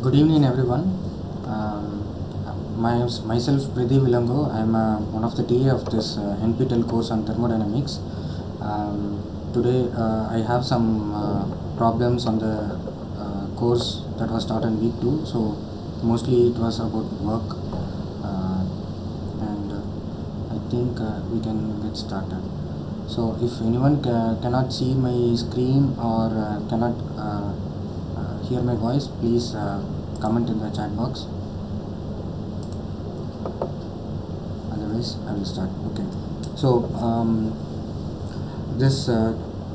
Good evening, everyone. Myself, Pradeev E. I am one of the TA of this NPTEL course on thermodynamics. Today, I have some problems on the course that was taught in week 2. So, mostly it was about work, and I think we can get started. So, if anyone cannot see my screen or cannot hear my voice, please comment in the chat box. Otherwise, I will start. Okay. So,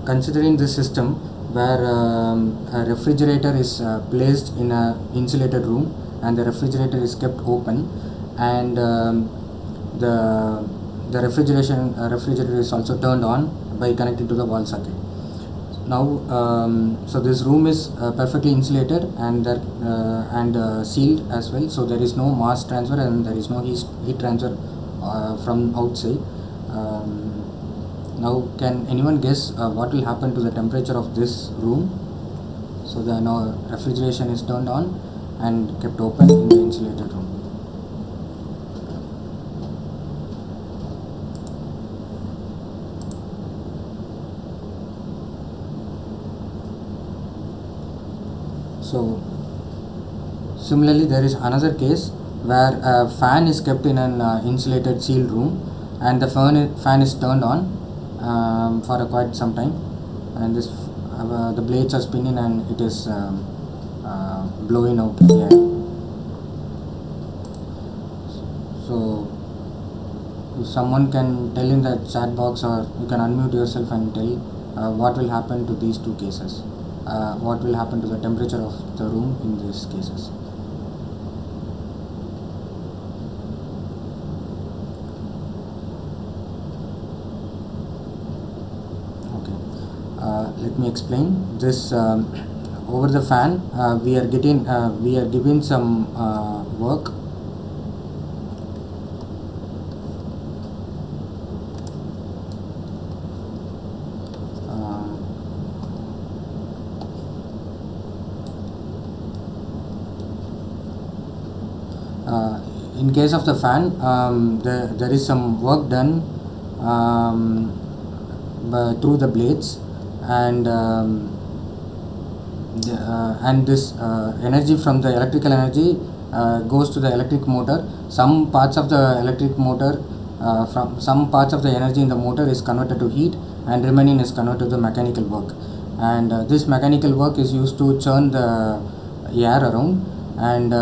considering this system where a refrigerator is placed in a insulated room and the refrigerator is kept open, and the refrigerator is also turned on by connecting to the wall socket. Now, so this room is perfectly insulated and sealed as well. So there is no mass transfer and there is no heat transfer from outside. Now, can anyone guess what will happen to the temperature of this room? So the now refrigeration is turned on and kept open in the insulated room. So similarly, there is another case where a fan is kept in an insulated sealed room and the fan is turned on for quite some time, and this the blades are spinning and it is blowing out air. So if someone can tell in the chat box, or you can unmute yourself and tell what will happen to these two cases. What will happen to the temperature of the room in these cases. Okay, let me explain this. Over the fan, we are given some work. In case of the fan, there is some work done through the blades, and this energy from the electrical energy goes to the electric motor. Some parts of the electric motor, from some parts of the energy in the motor is converted to heat, and remaining is converted to mechanical work. And this mechanical work is used to churn the air around, and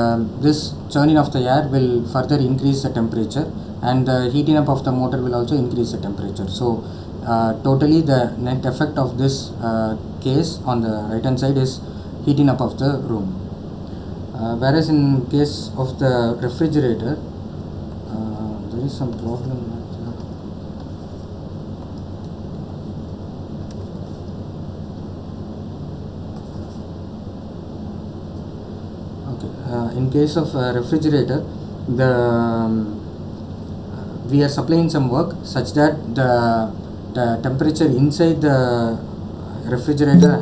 this churning of the air will further increase the temperature, and the heating up of the motor will also increase the temperature. So totally the net effect of this case on the right hand side is heating up of the room. Whereas in case of the refrigerator, there is some problem. In case of refrigerator, we are supplying some work such that the temperature inside the refrigerator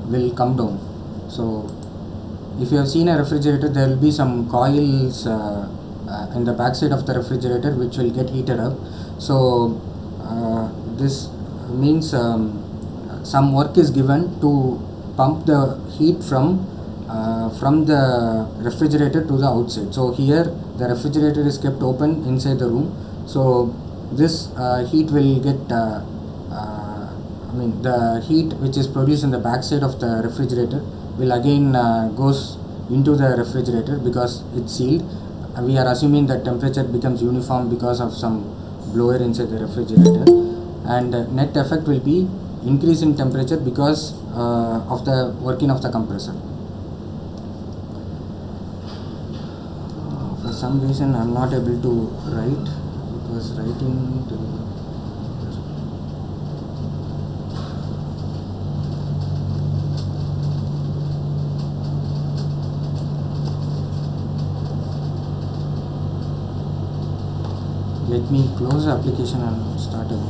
will come down. So if you have seen a refrigerator, there will be some coils in the back side of the refrigerator which will get heated up. So this means some work is given to pump the heat from the refrigerator to the outside. So here the refrigerator is kept open inside the room. So this heat will get the heat which is produced in the back side of the refrigerator will again goes into the refrigerator because it's sealed. We are assuming that temperature becomes uniform because of some blower inside the refrigerator, and net effect will be increase in temperature because of the working of the compressor. For some reason I am not able to write. It was writing to let me close the application and start again.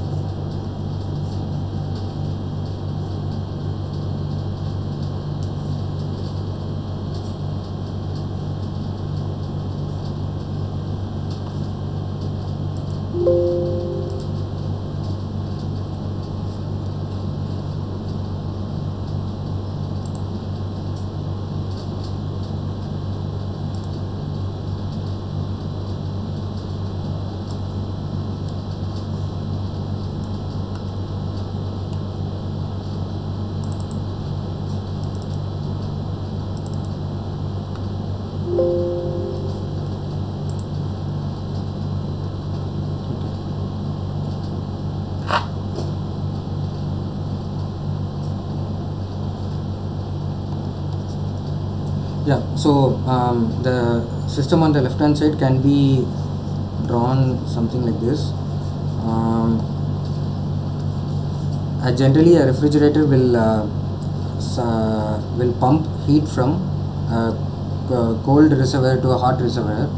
Yeah, so the system on the left hand side can be drawn something like this. Generally, a refrigerator will pump heat from a cold reservoir to a hot reservoir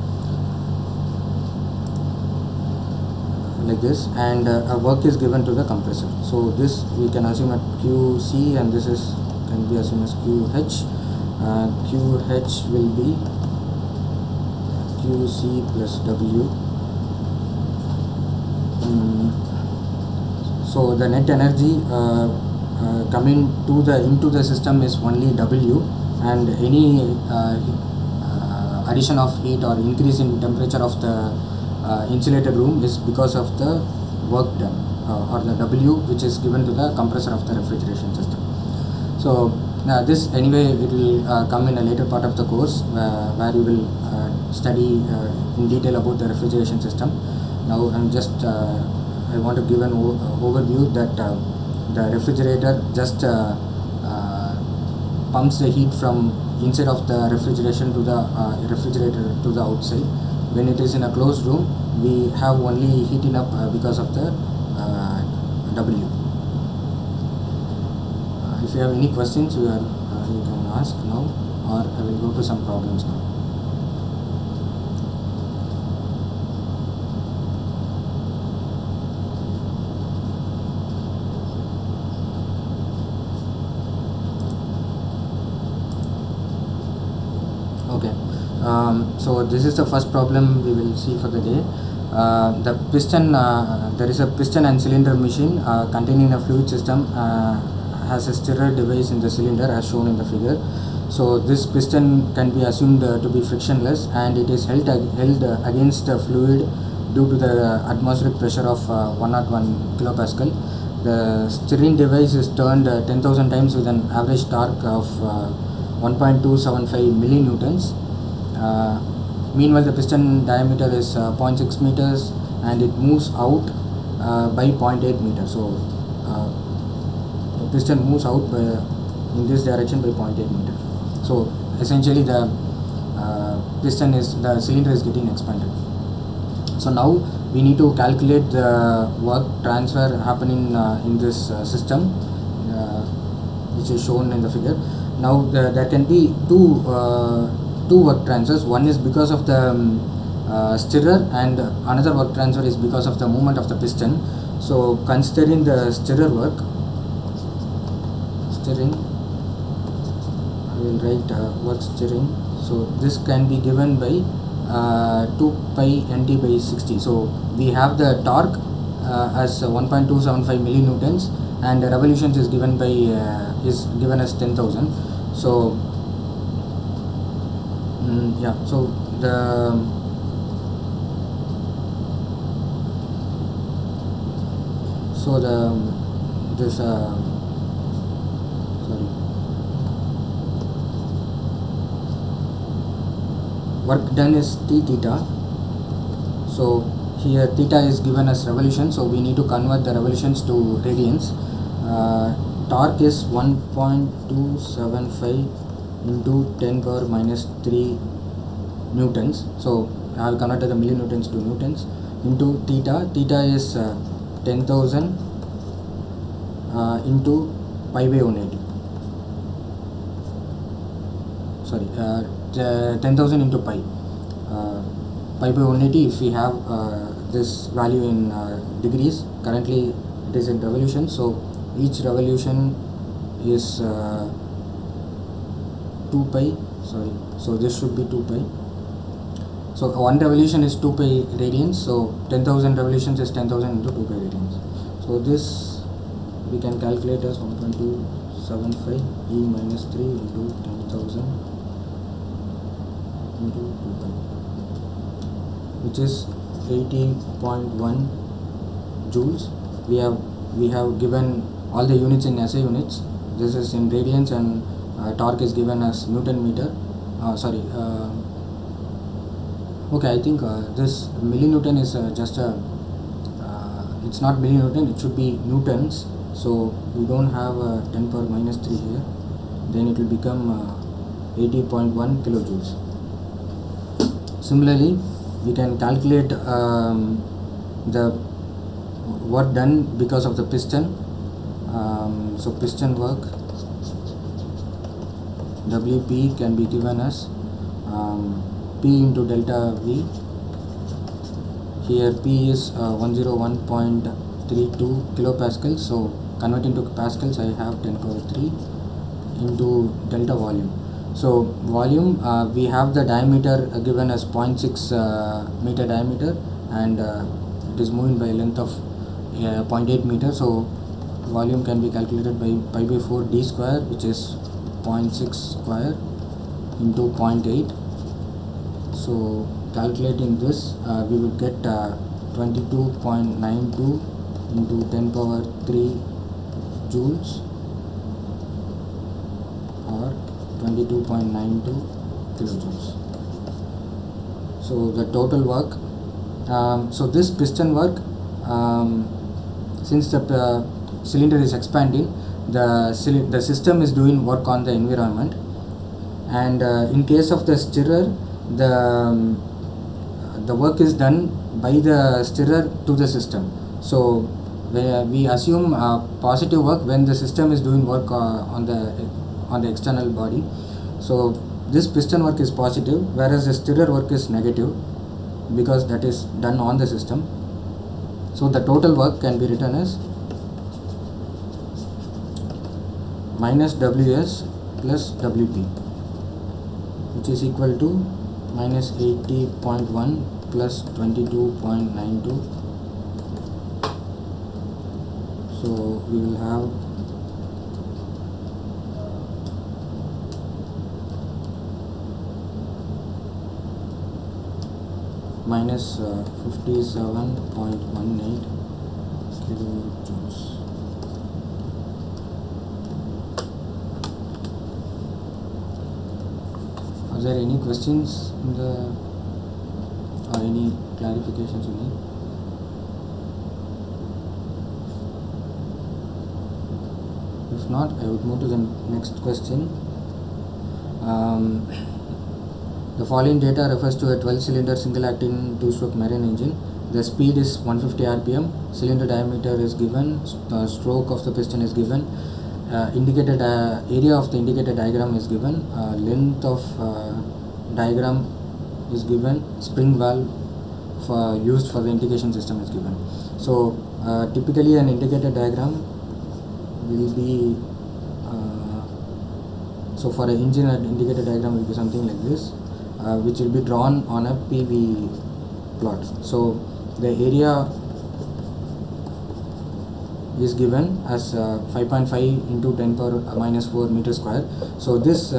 like this, and a work is given to the compressor. So this we can assume at QC, and this is can be assumed as QH. QH will be QC plus W. So the net energy coming to the into the system is only W, and any addition of heat or increase in temperature of the insulated room is because of the work done, or the W which is given to the compressor of the refrigeration system. So this anyway it will come in a later part of the course where you will study in detail about the refrigeration system. Now I'm just I want to give an overview that the refrigerator just pumps the heat from inside of the refrigeration to the refrigerator to the outside. When it is in a closed room, we have only heating up because of the W. If you have any questions, you can ask now, or I will go to some problems now. Okay, so this is the first problem we will see for the day. The piston, there is a piston and cylinder machine containing a fluid system, has a stirrer device in the cylinder as shown in the figure. So this piston can be assumed to be frictionless, and it is held against the fluid due to the atmospheric pressure of 101 kilopascal. The stirring device is turned 10,000 times with an average torque of 1.275 millinewtons. Meanwhile, the piston diameter is 0.6 meters, and it moves out by 0.8 meters. So the piston moves out in this direction by 0.8 meters. So essentially the the cylinder is getting expanded. So now we need to calculate the work transfer happening in this system, which is shown in the figure. Now there can be two work transfers. One is because of the stirrer, and another work transfer is because of the movement of the piston. So considering the stirrer work, I will write work stirring. So this can be given by 2 pi nt by 60. So we have the torque as 1.275 millinewtons, and the revolutions is given by is given as 10,000. So yeah, so this work done is T theta. So here theta is given as revolution, so we need to convert the revolutions to radians. Torque is 1.275 into 10 power minus 3 newtons. So I have converted the millinewtons to newtons into theta. Theta is 10,000 into pi by 180. Sorry, 10,000 into pi. Pi by 180, if we have this value in degrees, currently it is in revolution, so each revolution is 2 pi, so this should be 2 pi. So one revolution is 2 pi radians, so 10,000 revolutions is 10,000 into 2 pi radians. So this we can calculate as 1.275 e minus 3 into 10,000 into 2 pi, which is 80.1 joules. We have given all the units in SI units. This is in radians, and torque is given as Newton meter. Okay, I think this millinewton is just a it's not millinewton, it should be newtons. So we don't have 10 power minus 3 here, then it will become 80.1 kilojoules. Similarly, we can calculate the work done because of the piston. So piston work WP can be given as P into delta V. Here P is 101.32 kilopascals, so converting to pascals I have 10 power 3 into delta volume. So volume, we have the diameter given as 0.6 meter diameter, and it is moving by a length of 0.8 meter. So volume can be calculated by pi by 4 d square, which is 0.6 square into 0.8. So calculating this, we will get 22.92 into 10 power 3 joules, or 22.92 kilojoules. So the total work, so this piston work, since the cylinder is expanding, the system is doing work on the environment, and in case of the stirrer, the work is done by the stirrer to the system. So we assume positive work when the system is doing work on the external body. So this piston work is positive, whereas the stirrer work is negative, because that is done on the system. So the total work can be written as minus Ws plus Wp, which is equal to minus 80.1 plus 22.92. So we will have minus 57.18 kilojoules. Are there any questions in the, or any clarifications you need? If not, I would move to the next question. The following data refers to a 12-cylinder single-acting two-stroke marine engine. The speed is 150 rpm. Cylinder diameter is given. The stroke of the piston is given. Indicated area of the indicated diagram is given. Length of diagram is given. Spring valve used for the indication system is given. So typically an indicated diagram will be, so for an engine, an indicated diagram will be something like this, which will be drawn on a PV plot. So the area is given as 5.5 into 10 power minus 4 meter square. So this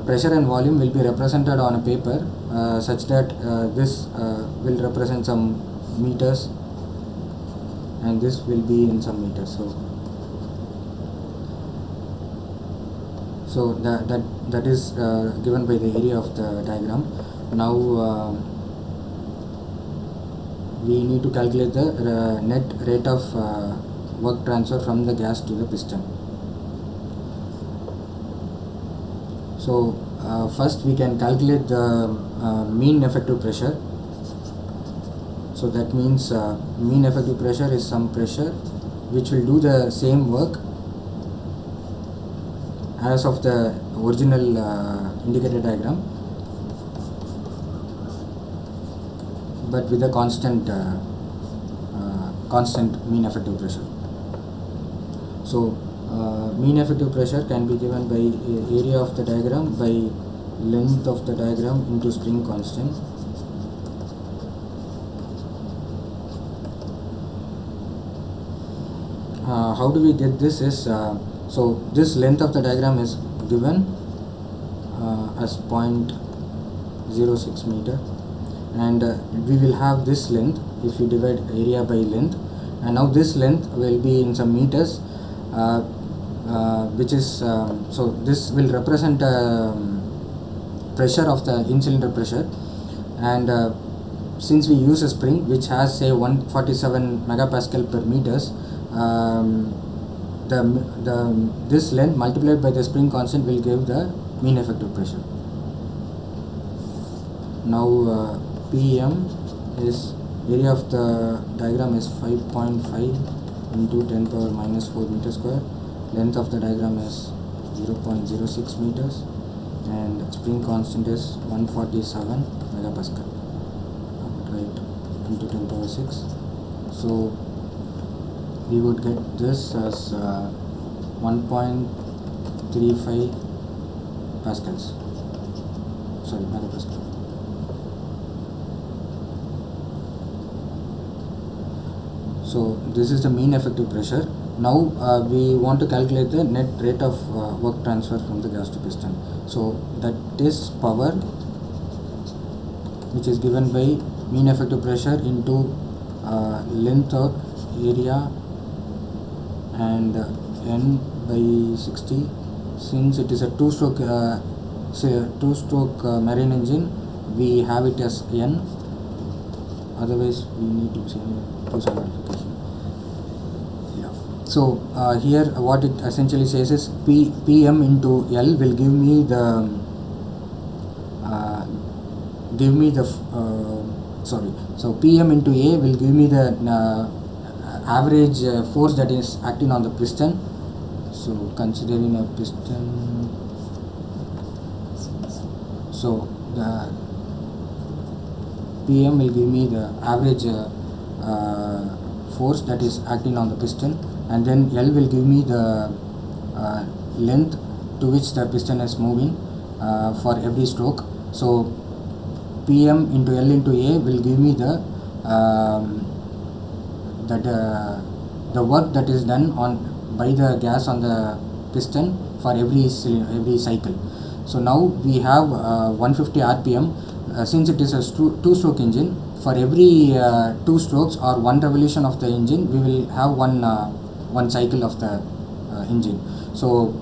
pressure and volume will be represented on a paper such that this will represent some meters, and this will be in some meters. So that is given by the area of the diagram. Now we need to calculate the net rate of work transfer from the gas to the piston. So first we can calculate the mean effective pressure. So that means mean effective pressure is some pressure which will do the same work as of the original indicated diagram, but with a constant mean effective pressure. So mean effective pressure can be given by area of the diagram by length of the diagram into spring constant. How do we get this is, so this length of the diagram is given as 0.06 meter, and we will have this length if you divide area by length, and now this length will be in some meters, which is so this will represent pressure of the in-cylinder pressure, and since we use a spring which has say 147 megapascal per meters, this length multiplied by the spring constant will give the mean effective pressure. Now PM is, area of the diagram is 5.5 into 10 power minus 4 meter square. Length of the diagram is 0.06 meters, and spring constant is 147 megapascal. Right, into 10 power 6. So we would get this as 1.35 pascals. Sorry, megapascal. So this is the mean effective pressure. Now we want to calculate the net rate of work transfer from the gas to piston. So that is power, which is given by mean effective pressure into length of area and N by 60. Since it is a two-stroke marine engine, we have it as N. Otherwise, we need to do some modification. Yeah. So here, what it essentially says is PM into L will give me the So PM into A will give me the average force that is acting on the piston. So considering a piston, so the PM will give me the average force that is acting on the piston, and then L will give me the length to which the piston is moving for every stroke. So PM into L into A will give me the work that is done by the gas on the piston for every cycle. So now we have 150 RPM. Since it is a two-stroke engine, for every 2 strokes or 1 revolution of the engine, we will have one cycle of the engine. So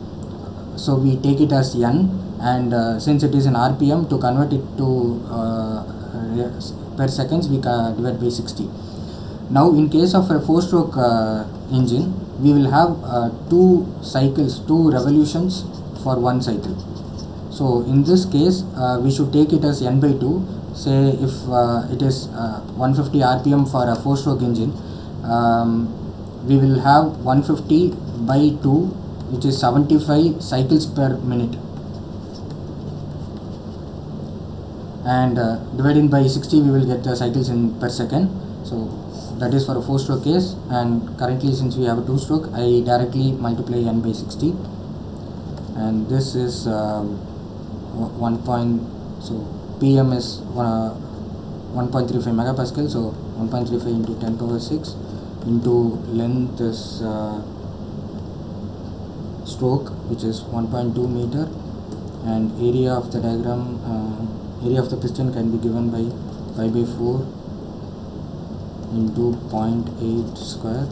we take it as N, and since it is in RPM, to convert it to per seconds, we divide by 60. Now in case of a 4-stroke engine, we will have 2 revolutions for 1 cycle. So in this case, we should take it as N by 2. Say if it is 150 RPM for a 4-stroke engine, we will have 150 by 2, which is 75 cycles per minute, and divided by 60, we will get the cycles in per second. So that is for a 4-stroke case, and currently since we have a 2-stroke, I directly multiply N by 60, and this is so PM is 1.35 megapascal, so 1.35 into 10 power 6 into length is stroke, which is 1.2 meter, and area of the diagram, area of the piston can be given by pi by 4 into 0.8 square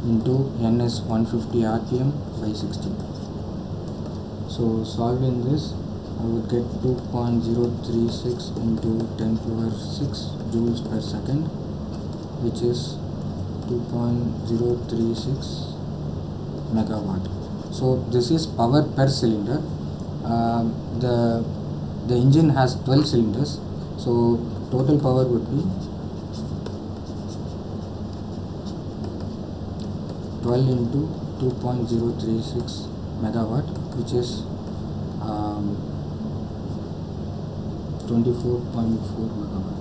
into N is 150 RPM by 60. So solving this, I would get 2.036 into 10 power 6 joules per second, which is 2.036 megawatt. So this is power per cylinder. The engine has 12 cylinders, so total power would be 12 into 2.036 megawatt, which is 24.4 megawatt.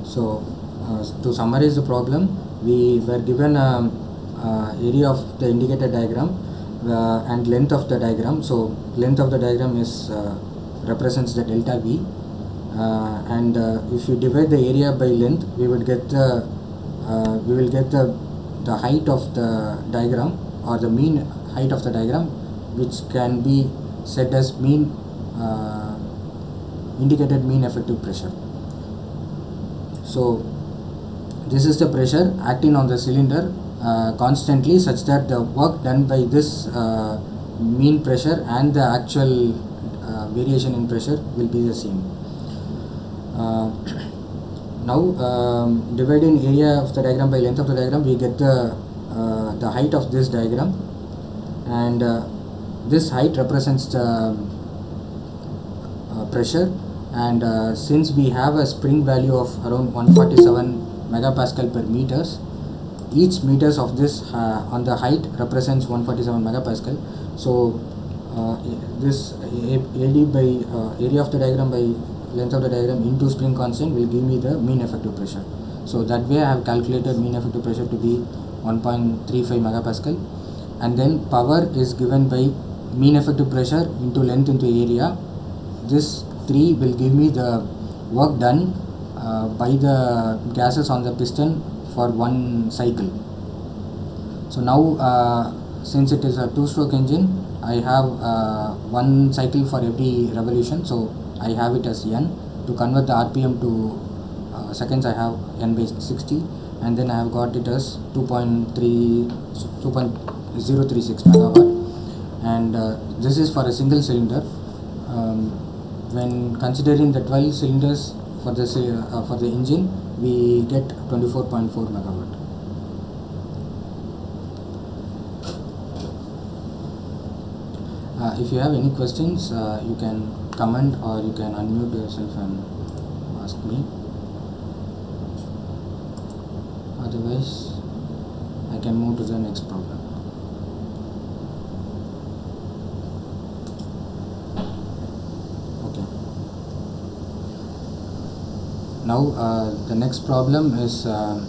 So to summarize the problem, we were given area of the indicator diagram and length of the diagram. So length of the diagram is represents the delta V, and if you divide the area by length, we will get the height of the diagram, or the mean height of the diagram, which can be said as indicated mean effective pressure. So this is the pressure acting on the cylinder constantly, such that the work done by this mean pressure and the actual variation in pressure will be the same. Now dividing area of the diagram by length of the diagram, we get the height of this diagram, and this height represents the pressure, and since we have a spring value of around 147 megapascal per meters, each meters of this on the height represents 147 megapascal. So this AD by area of the diagram by length of the diagram into spring constant will give me the mean effective pressure. So that way I have calculated mean effective pressure to be 1.35 megapascal, and then power is given by mean effective pressure into length into area. This 3 will give me the work done by the gases on the piston for one cycle. So now since it is a two-stroke engine, I have one cycle for every revolution, so I have it as n. To convert the RPM to seconds, I have n by 60, and then I have got it as 2.036 megawatt, and this is for a single cylinder. When considering the 12 cylinders for the engine, we get 24.4 megawatt. If you have any questions, you can comment or you can unmute yourself and ask me. Otherwise, I can move to the next problem. Okay. Now the next problem is an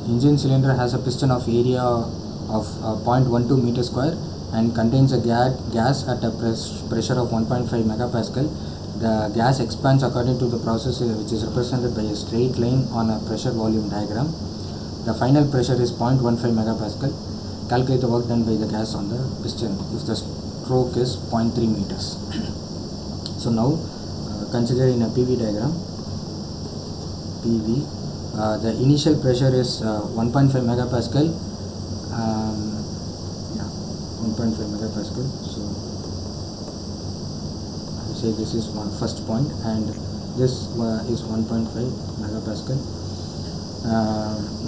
engine cylinder has a piston of area of 0.12 meter square and contains a gas at a pressure of 1.5 megapascal. The gas expands according to the process which is represented by a straight line on a pressure volume diagram. The final pressure is 0.15 megapascal. Calculate the work done by the gas on the piston if the stroke is 0.3 meters. So now consider in a PV diagram, PV, the initial pressure is 1.5 megapascal. 1.5 megapascal. So I say this is first point, and this is 1.5 megapascal.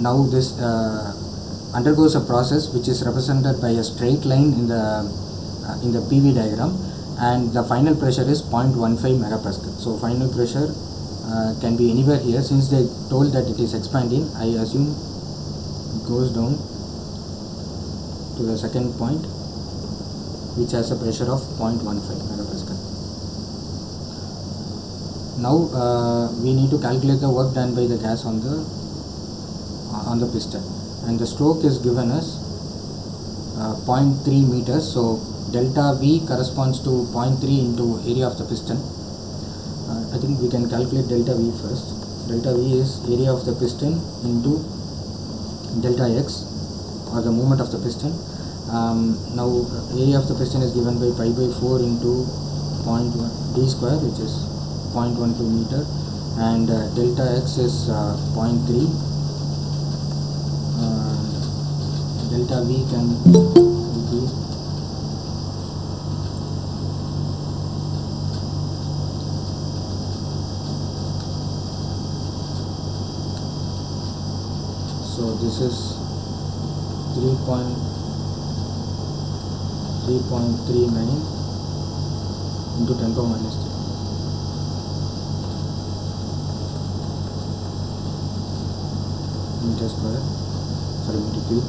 Now this undergoes a process which is represented by a straight line in the PV diagram, and the final pressure is 0.15 megapascal. So final pressure can be anywhere here. Since they told that it is expanding, I assume it goes down to the second point, which has a pressure of 0.15 megapascal. Now we need to calculate the work done by the gas on the piston, and the stroke is given as 0.3 meters. So delta V corresponds to 0.3 into area of the piston. I think we can calculate delta V first. Delta V is area of the piston into delta X, or the movement of the piston. Now area of the piston is given by pi by 4 into 0.1 d square, which is 0.12 meter, and delta X is 0.3. Delta V can be so this is 3.39 into 10 power minus 3 meter square, meter cube.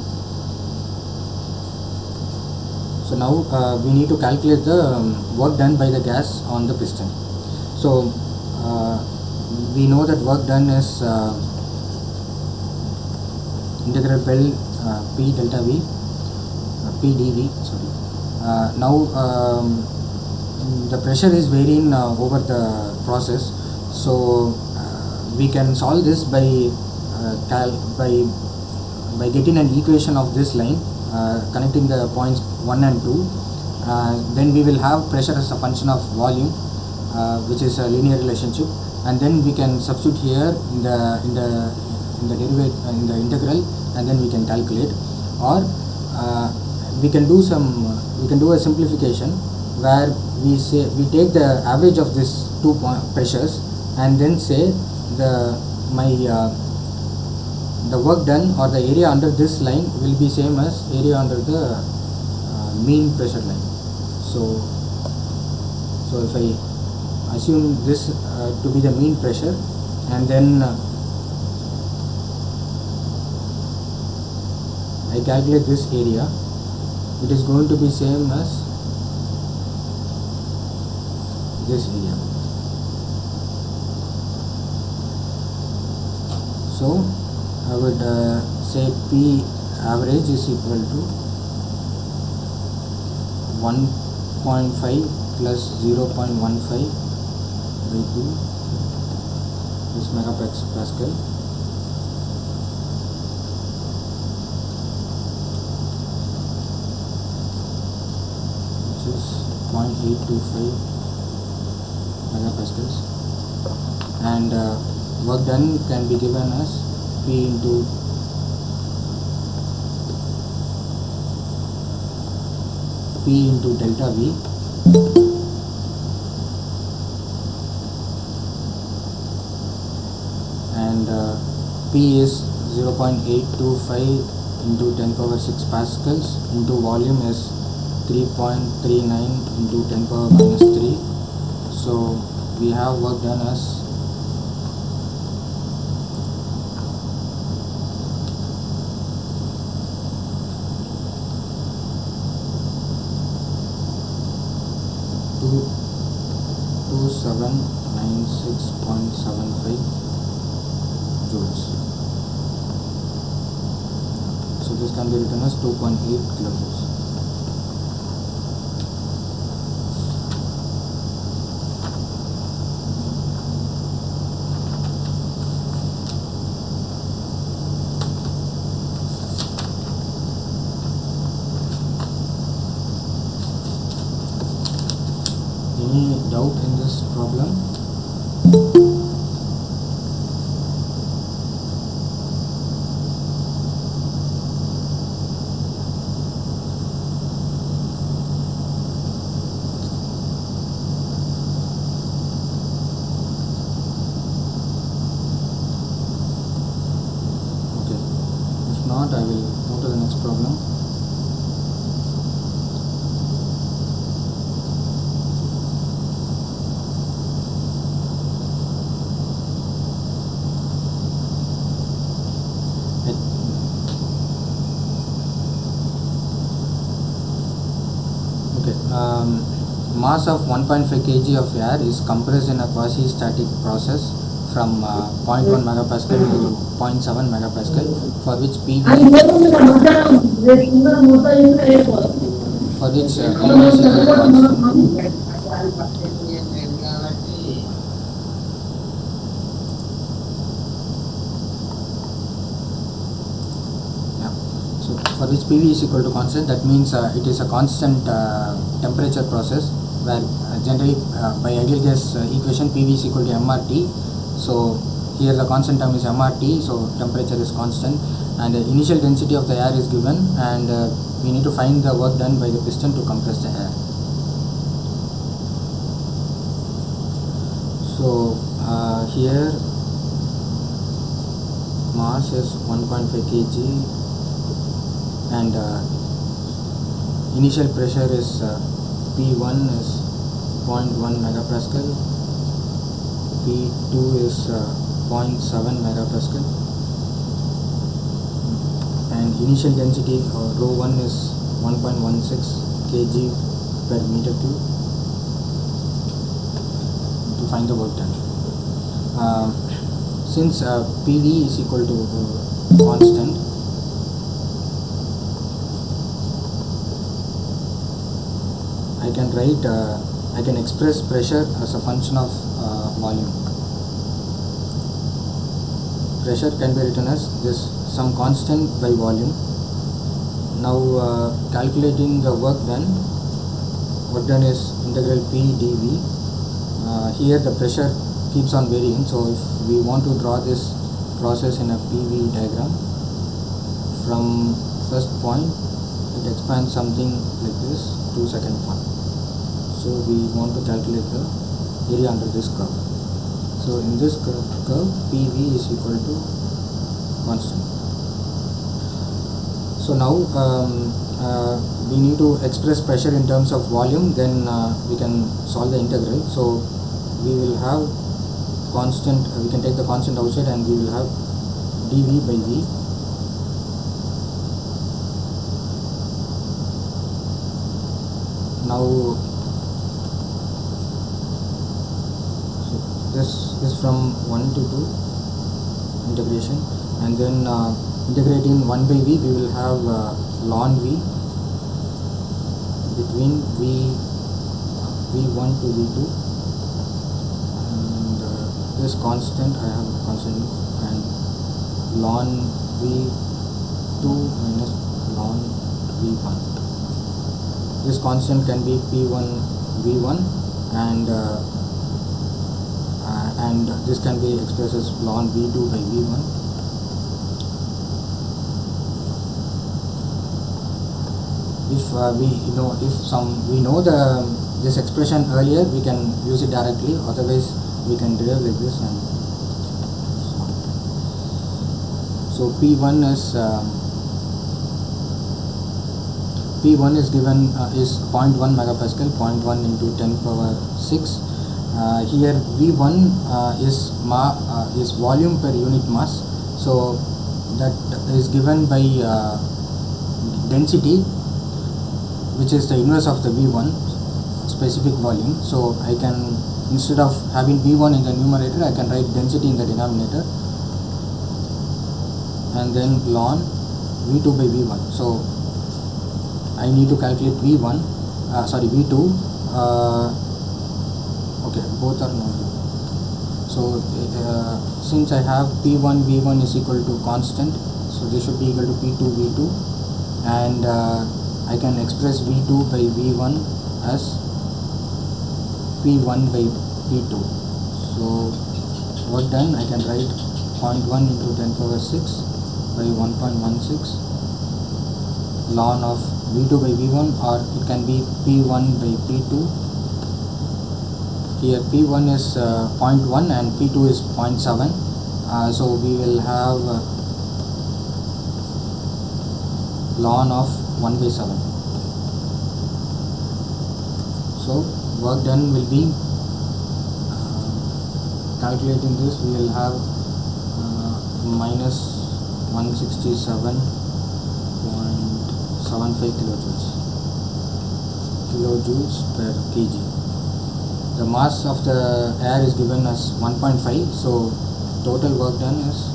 So now we need to calculate the work done by the gas on the piston. So we know that work done is integral del P delta V, P dV. Sorry. Now the pressure is varying over the process, so we can solve this by getting an equation of this line connecting the points 1 and 2. Then we will have pressure as a function of volume, which is a linear relationship, and then we can substitute here in the derivative in the integral, and then we can calculate. Or we can do a simplification where we take the average of these two pressures and then say the my the work done or the area under this line will be same as area under the mean pressure line. So if I assume this to be the mean pressure, and then I calculate this area, it is going to be same as this area. So I would say P average is equal to 1.5 plus 0.15 by 2 is megapascal, which is 0.825 megapascals, and work done can be given as P into delta V, and P is 0.825 into 10 power 6 pascals into volume is 3.39 into 10 power minus 3. So we have work done as 2796.75 joules. So this can be written as 2.8 kilojoules. Any doubt in this problem? Okay, if not, I will go to the next problem. Mass of 1.5 kg of air is compressed in a quasi-static process from 0.1 megapascal to 0.7 megapascal, for which PV is for which PV is equal to constant. That means it is a constant temperature process, where generally by ideal gas equation PV is equal to MRT. So here the constant term is MRT, so temperature is constant, and the initial density of the air is given, and we need to find the work done by the piston to compress the air. So here mass is 1.5 kg, and initial pressure is P1 is 0.1 megapascal, P2 is 0.7 megapascal, and initial density rho 1 is 1.16 kg per meter cube to find the work done. Since PV is equal to constant, I can express pressure as a function of volume. Pressure can be written as this some constant by volume. Now calculating the work done is integral P dV. Here the pressure keeps on varying, so if we want to draw this process in a PV diagram, from first point it expands something like this to second point. So we want to calculate the area under this curve. So in this curve PV is equal to constant. So now we need to express pressure in terms of volume, then we can solve the integral. So we will have constant, we can take the constant outside, and we will have dV by V. Now so this is from 1 to 2 integration, and then integrating 1 by V, we will have ln V between V1 to V2, and this constant, I have constant, and ln V2 minus ln V1. This constant can be P1 V1, and this can be expressed as ln V2 by V1. If we know this expression earlier, we can use it directly. Otherwise, we can derive like this. And so P1 is given is 0.1 megapascal, 0.1 into 10 power 6. Here V1 is volume per unit mass. So that is given by density, which is the inverse of the V1 specific volume. So I can, instead of having V1 in the numerator, I can write density in the denominator, and then ln V2 by V1. So I need to calculate V2. Okay, both are known. So since I have P1 V1 is equal to constant, so this should be equal to P2 V2, and I can express V2 by V1 as P1 by P2. So work done, I can write 0.1 into 10 power 6 by 1.16 ln of V2 by V1, or it can be P1 by P2. Here P1 is 0.1 and P2 is 0.7. So we will have ln of 1 by 7. So work done will be calculating this, we will have minus 167.75 kilojoules per kg. The mass of the air is given as 1.5, so total work done is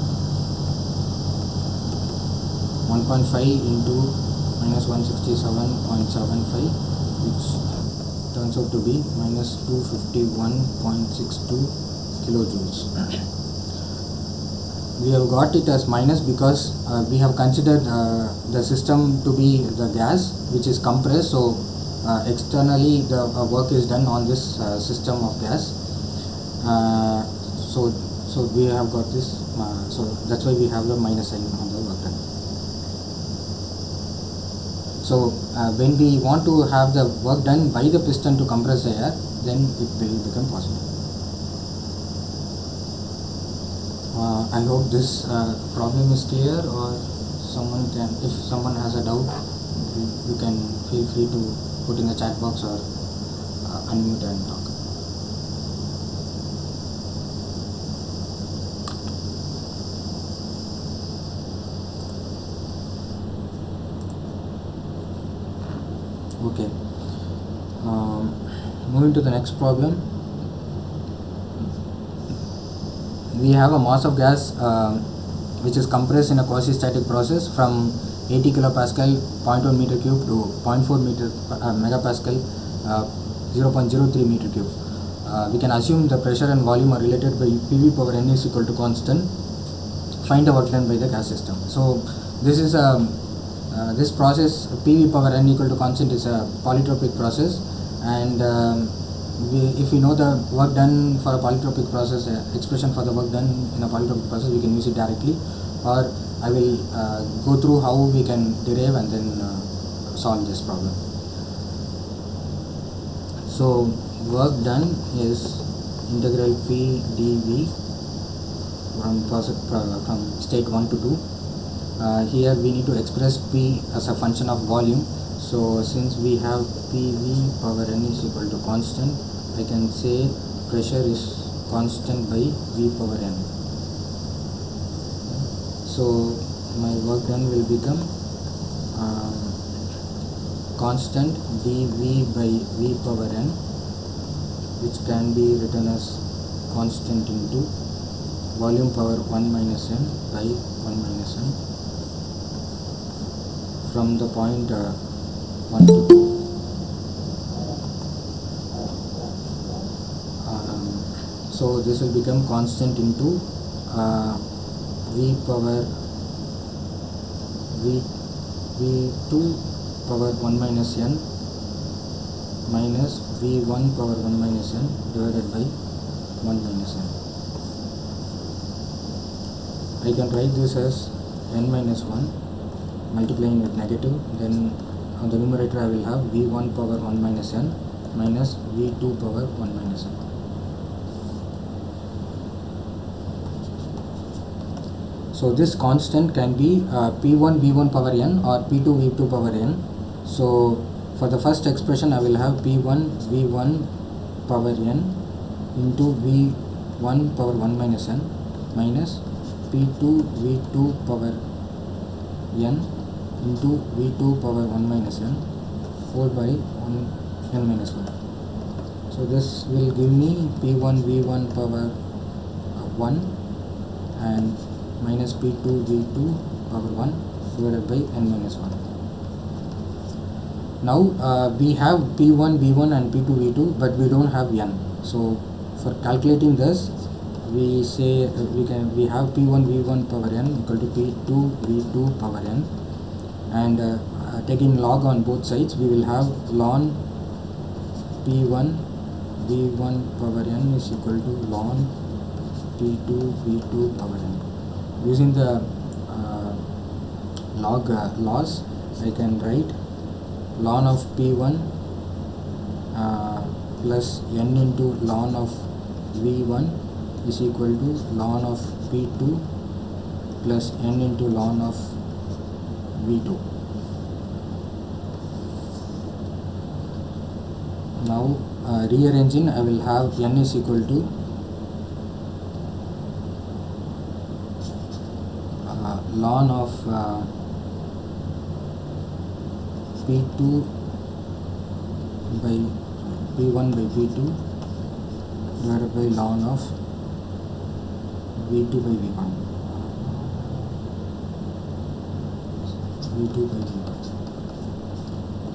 1.5 into minus 167.75, which turns out to be minus 251.62 kilojoules. We have got it as minus because we have considered the system to be the gas which is compressed. So externally the work is done on this system of gas. So we have got this. So that's why we have the minus sign on the work done. So when we want to have the work done by the piston to compress the air, then it will become possible. I hope this problem is clear, or someone can, if someone has a doubt, you can feel free to put in the chat box or unmute and talk. Okay, moving to the next problem. We have a mass of gas which is compressed in a quasi-static process from 80 kilopascal 0.1 meter cube to 0.4 megapascal 0.03 meter cube. We can assume the pressure and volume are related by PV power n is equal to constant. Find the work done by the gas system. So this is this process, PV power n equal to constant, is a polytropic process, and if we know the work done for a polytropic process, expression for the work done in a polytropic process, we can use it directly, or I will go through how we can derive and then solve this problem. So work done is integral P dV from state 1 to 2. Here we need to express P as a function of volume. So since we have PV power n is equal to constant, I can say pressure is constant by V power n. So my work done will become constant dV by V power n, which can be written as constant into volume power 1 minus n by 1 minus n from the point 1 to 2. So this will become constant into V power V2 power 1 minus n minus V1 power 1 minus n divided by 1 minus n. I can write this as n minus 1 multiplying with negative, then on the numerator I will have V1 power 1 minus n minus V2 power 1 minus n. So this constant can be P1 V1 power n or P2 V2 power n. So for the first expression I will have P1 V1 power n into V1 power 1 minus n minus P2 V2 power n into V2 power 1 minus n whole by 1 n minus 1. So this will give me P1 V1 power 1 and minus P2 V2 power 1 divided by n minus 1. Now we have P1 V1 and P2 V2, but we don't have n. So for calculating this, we say we have P1 V1 power n equal to P2 V2 power n, and taking log on both sides, we will have ln P1 V1 power n is equal to ln P2 V2 power n. Using the log laws, I can write ln of P1 plus n into ln of V1 is equal to ln of P2 plus n into ln of V2. Now rearranging, I will have n is equal to ln of P2 by P1 by P2 divided by ln of V2 by V1. V2 by V1.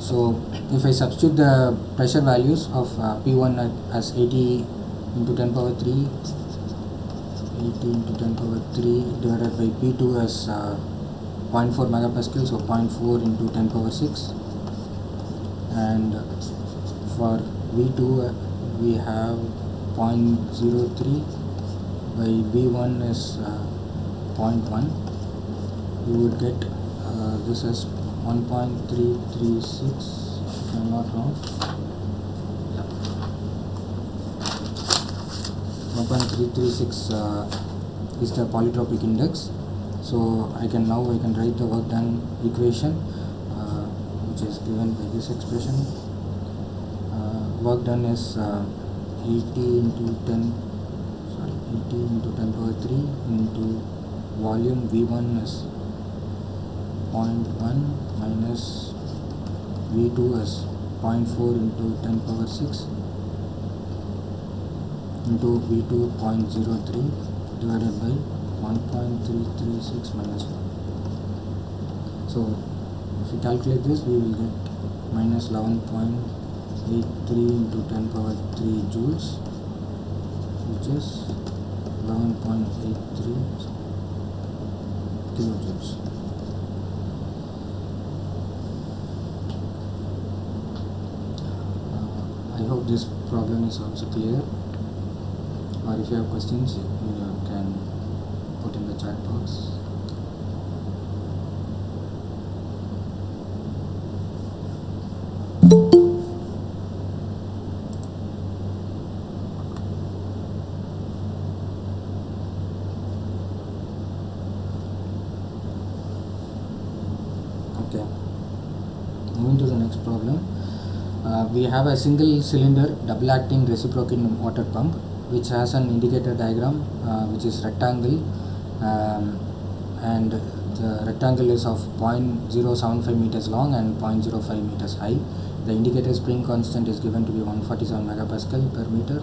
So if I substitute the pressure values of P1 as 80 into 10 power 3, 80 into 10 power 3 divided by P2 as 0.4 megapascal, so 0.4 into 10 power 6, and for V2 we have 0.03 by V1 is 0.1. We would get this as 1.336 if I am not wrong. 1.336 is the polytropic index. So I can write the work done equation, which is given by this expression. Work done is 80 into 10 power 3 into volume V1 is 0.1 minus V2 as 0.4 into 10 power 6 into V2 0.03 divided by 1.336 minus 1. So if we calculate this, we will get minus 11.83 into 10 power 3 joules, which is 11.83 kilojoules. I hope this problem is also clear, or if you have questions, you can put in the chat box. Okay, moving to the next problem. We have a single cylinder double acting reciprocating water pump which has an indicator diagram which is rectangle, and the rectangle is of 0.075 meters long and 0.05 meters high. The indicator spring constant is given to be 147 megapascal per meter.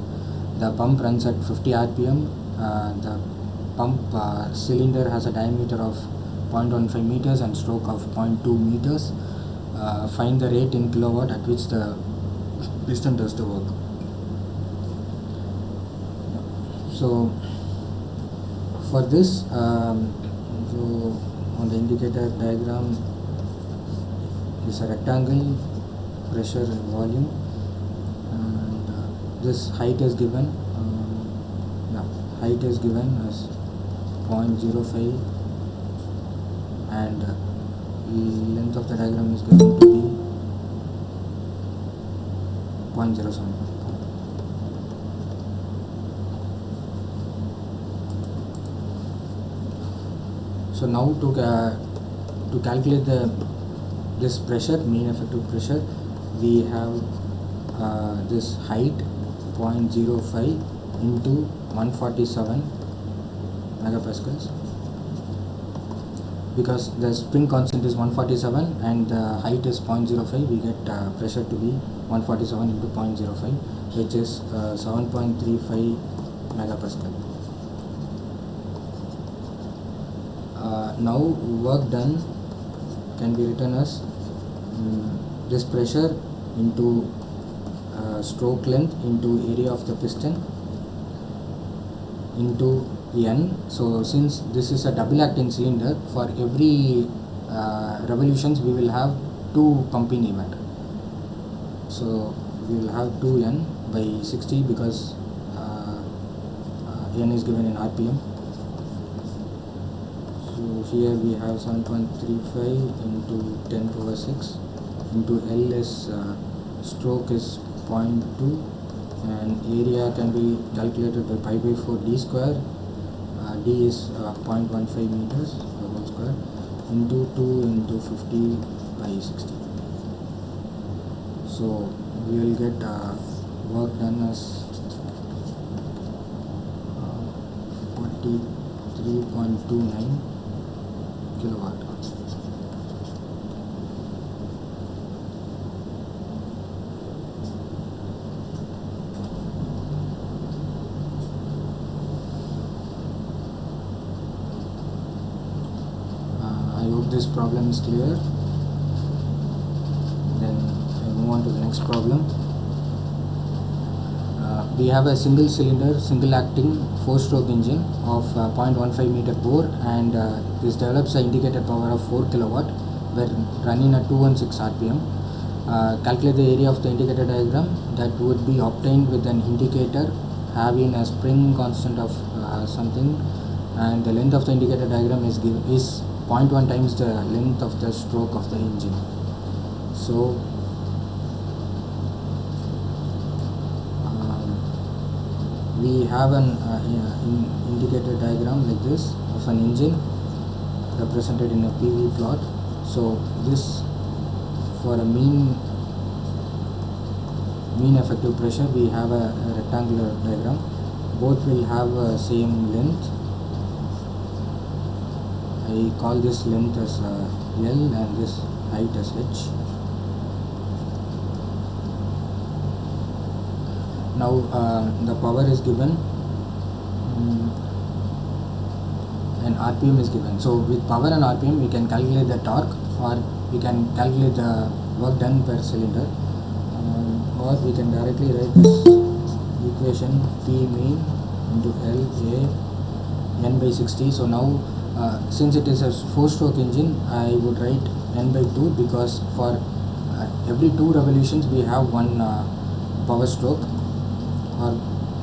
The pump runs at 50 rpm. The pump cylinder has a diameter of 0.15 meters and stroke of 0.2 meters. Find the rate in kilowatt at which the piston does the work. So for this, so on the indicator diagram is a rectangle, pressure and volume, and this height is given. Height is given as 0.05, and length of the diagram is given to be 0.07. So now to calculate this pressure, mean effective pressure, we have this height 0.05 into 147 megapascals. Because the spring constant is 147 and the height is 0.05, we get pressure to be 147 into 0.05, which is 7.35 megapascal. Now work done can be written as this pressure into stroke length into area of the piston into N. So since this is a double acting cylinder, for every revolutions we will have 2 pumping event. So we will have 2N by 60 because N is given in RPM. So here we have 7.35 into 10 power 6 into L is stroke is 0.2, and area can be calculated by pi by 4 d square. D is 0.15 meters whole square into 2 into 50 by 60. So we will get work done as 43.29 kilowatt. I hope this problem is clear. Then I move on to the next problem. We have a single cylinder, single acting 4-stroke engine of 0.15 meter bore, and this develops an indicated power of 4 kilowatt where running at 216 rpm. Calculate the area of the indicator diagram that would be obtained with an indicator having a spring constant of something, and the length of the indicator diagram is 0.1 times the length of the stroke of the engine. So we have an indicator diagram like this of an engine represented in a PV plot. So this, for a mean effective pressure, we have a rectangular diagram. Both will have same length. I call this length as L and this height as H. Now the power is given and RPM is given. So with power and RPM we can calculate the torque, or we can calculate the work done per cylinder, or we can directly write this equation P mean into L A N by 60. So now since it is a 4-stroke engine, I would write N by 2 because for every 2 revolutions we have 1 power stroke, or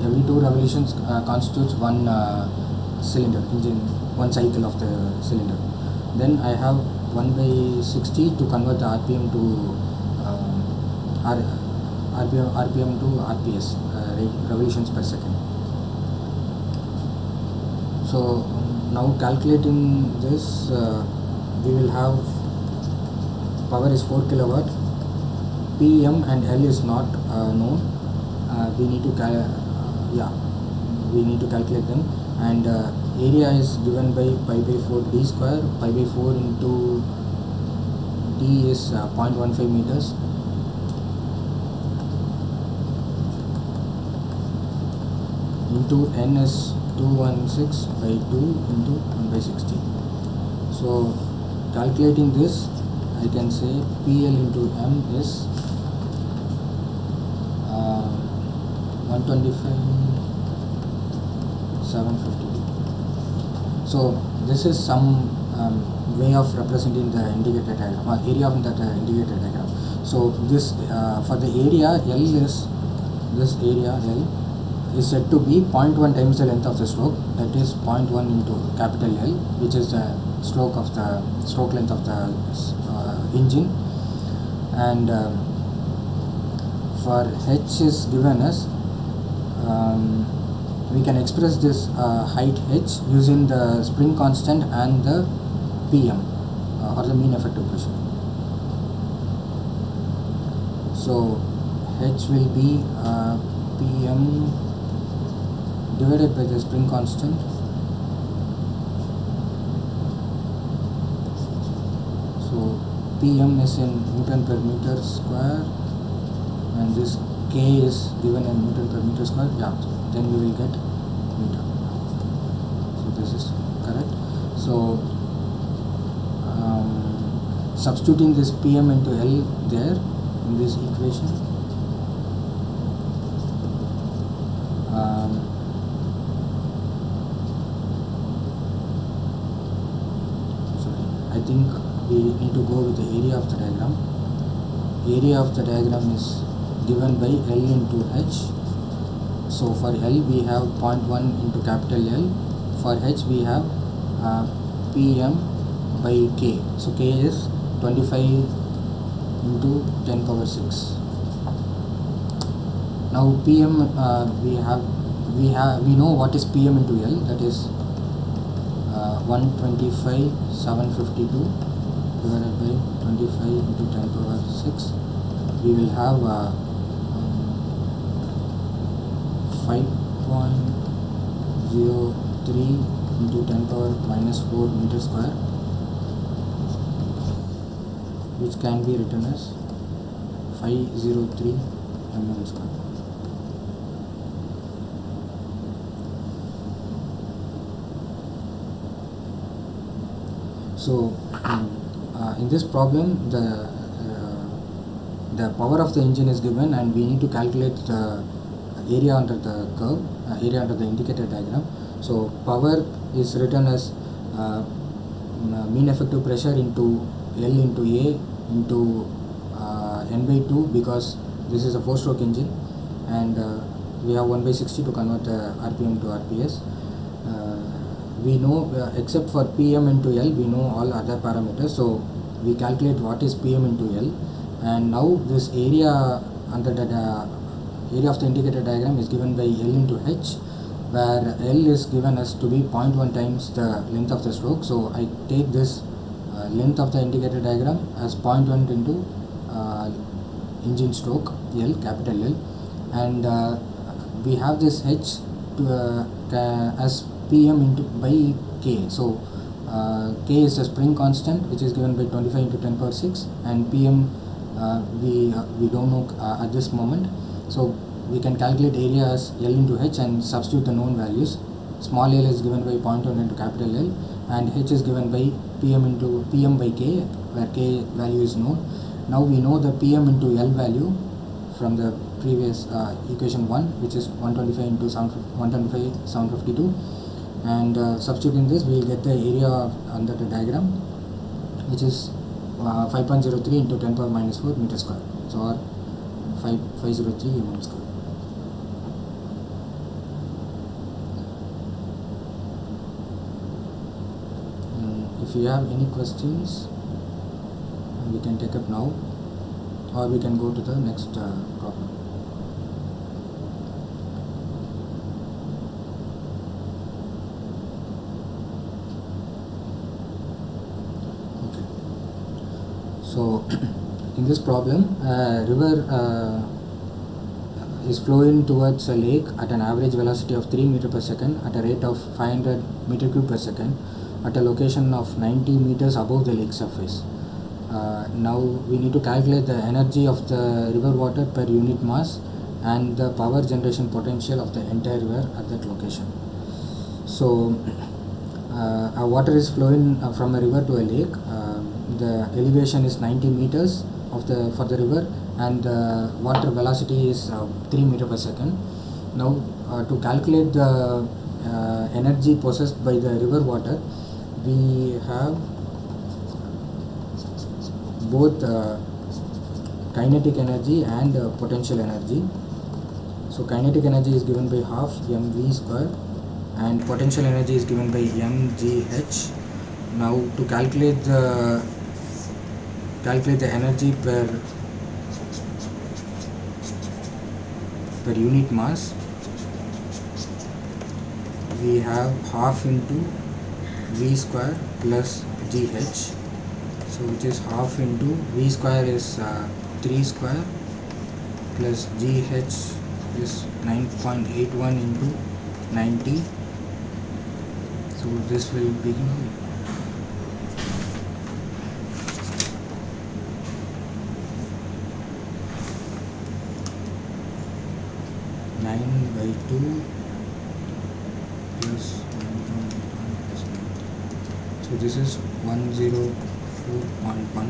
every 2 revolutions constitutes 1 cylinder engine, 1 cycle of the cylinder. Then I have 1 by 60 to convert the RPM to RPM to RPS, revolutions per second. So now calculating this, we will have power is 4 kilowatt. PM and L is not known. We need to we need to calculate them, and area is given by pi by 4 d square. Pi by 4 into d is 0.15 meters. Into n is 216 by 2 into 1 by 60. So calculating this, I can say PL into M is 125,752. So this is some way of representing the indicator diagram, or area of that indicator diagram. So this for the area L is, this area L is said to be 0.1 times the length of the stroke, that is 0.1 into capital L, which is the stroke length of the engine. And for H is given as, we can express this height H using the spring constant and the PM, or the mean effective pressure. So H will be PM divided by the spring constant, so PM is in Newton per meter square, and this K is given in Newton per meter square. Then we will get meter. So this is correct. So substituting this PM into L there in this equation, I think we need to go with the area of the diagram. Area of the diagram is given by L into H. So for L we have 0.1 into capital L. For H we have PM by K. So K is 25 into 10 power 6. Now PM, we know what is PM into L, that is 125,752 divided by 25 into 10 power 6. We will have 5.03 into 10 power minus 4 meter square, which can be written as 503 mm square. So in this problem, the power of the engine is given, and we need to calculate the area under the curve, area under the indicator diagram. So power is written as mean effective pressure into L into A into N by 2, because this is a 4-stroke engine, and we have 1 by 60 to convert RPM to RPS. We know, except for PM into L, we know all other parameters, so we calculate what is PM into L. And now this area under the area of the indicator diagram is given by L into H, where L is given as to be 0.1 times the length of the stroke. So I take this length of the indicator diagram as 0.1 into engine stroke L, capital L, and we have this H to, as PM into by K. So K is a spring constant, which is given by 25 into 10 power 6, and PM we don't know at this moment. So we can calculate area as L into H and substitute the known values. Small l is given by 0.1 into capital L, and H is given by PM by K, where K value is known. Now we know the PM into L value from the previous equation 1, which is 125 into 752, and substituting this, we will get the area under the diagram, which is 5.03 into 10 power minus 4 meter square, so or 503 mm square. If you have any questions, we can take up now, or we can go to the next problem. So in this problem, river is flowing towards a lake at an average velocity of 3 meter per second at a rate of 500 meter cube per second at a location of 90 meters above the lake surface. Now we need to calculate the energy of the river water per unit mass and the power generation potential of the entire river at that location. So water is flowing from a river to a lake. The elevation is 90 meters for the river, and the water velocity is 3 meter per second. Now to calculate the energy possessed by the river water, we have both kinetic energy and potential energy. So kinetic energy is given by half mv square and potential energy is given by mgh. Now to calculate the energy per unit mass, we have half into v square plus gh, so which is half into v square is 3 square plus gh is 9.81 into 90, so this will be 9/2 plus 9.81 plus 90. So this is 104.1.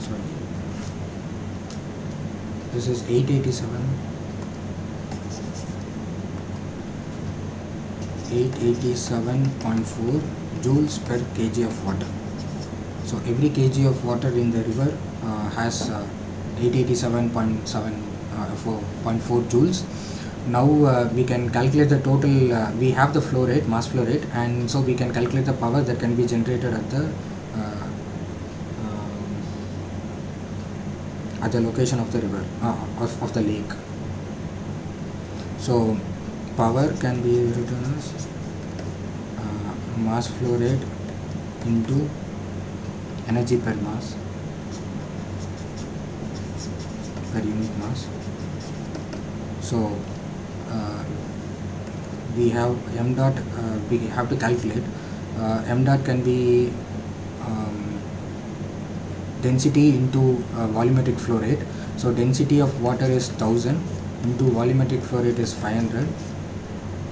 Sorry, this is 887.4 joules per kg of water. So every kg of water in the river has 887.4 joules. Now we can calculate the total. We have the flow rate, mass flow rate, and so we can calculate the power that can be generated at the location of the river, of the lake. So power can be written as mass flow rate into energy per mass per unit mass. So we have m dot, we have to calculate m dot can be density into volumetric flow rate. So density of water is 1000 into volumetric flow rate is 500.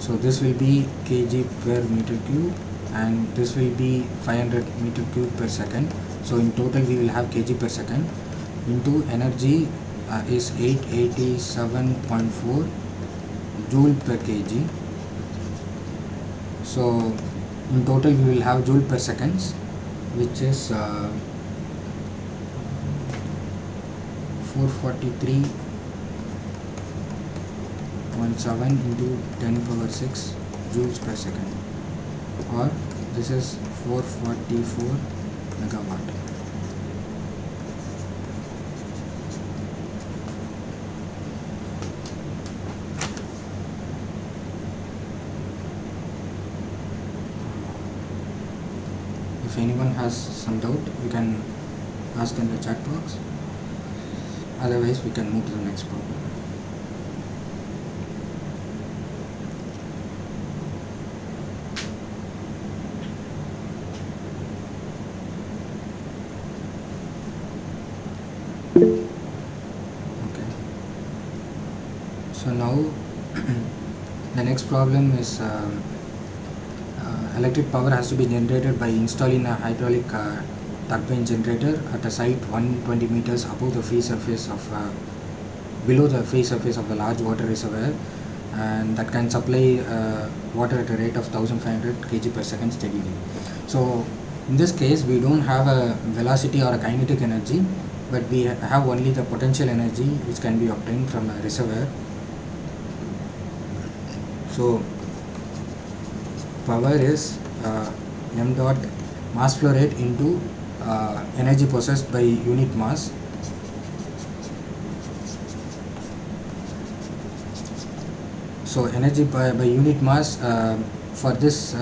So this will be kg per meter cube and this will be 500 meter cube per second. So in total we will have kg per second into energy is 887.4 joule per kg. So in total we will have joule per seconds, which is 443.7 into 10 power 6 joules per second, or this is 444 megawatt. If anyone has some doubt, you can ask in the chat box. Otherwise we can move to the next problem. Okay, so now the next problem is electric power has to be generated by installing a hydraulic turbine generator at a site 120 meters above the free surface of below the free surface of the large water reservoir, and that can supply water at a rate of 1500 kg per second steadily. So in this case we don't have a velocity or a kinetic energy, but we have only the potential energy which can be obtained from a reservoir. So power is m dot mass flow rate into energy possessed by unit mass So energy by unit mass, for this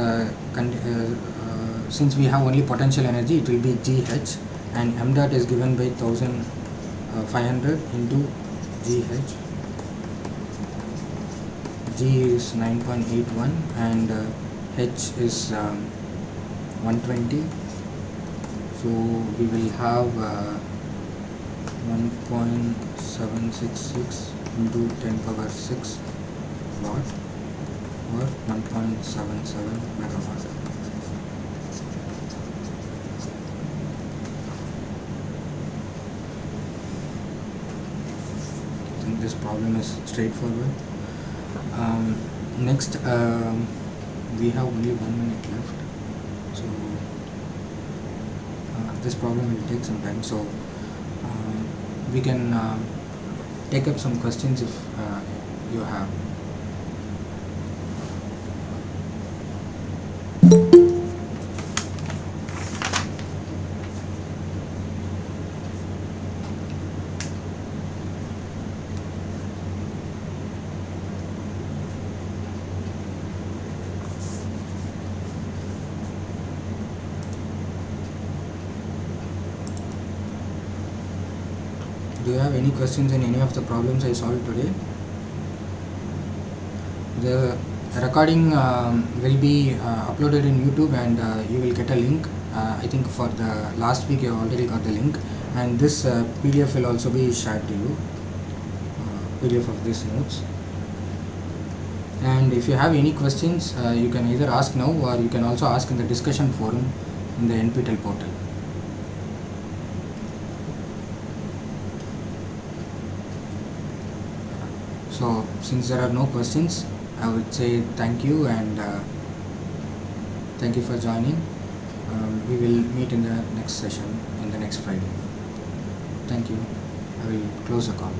since we have only potential energy, it will be GH, and m dot is given by 1500 into GH. G is 9.81 and H is 120. So we will have 1.766 into 10 power 6 watt or 1.77 megawatt. I think this problem is straightforward. Next, we have only 1 minute left, so this problem will take some time, so we can take up some questions if you have. Do you have any questions in any of the problems I solved today? The recording will be uploaded in YouTube, and you will get a link. I think for the last week you already got the link, and this PDF will also be shared to you, PDF of these notes. And if you have any questions, you can either ask now or you can also ask in the discussion forum in the NPTEL portal. So since there are no questions, I would say thank you, and thank you for joining. We will meet in the next session in the next Friday. Thank you. I will close the call.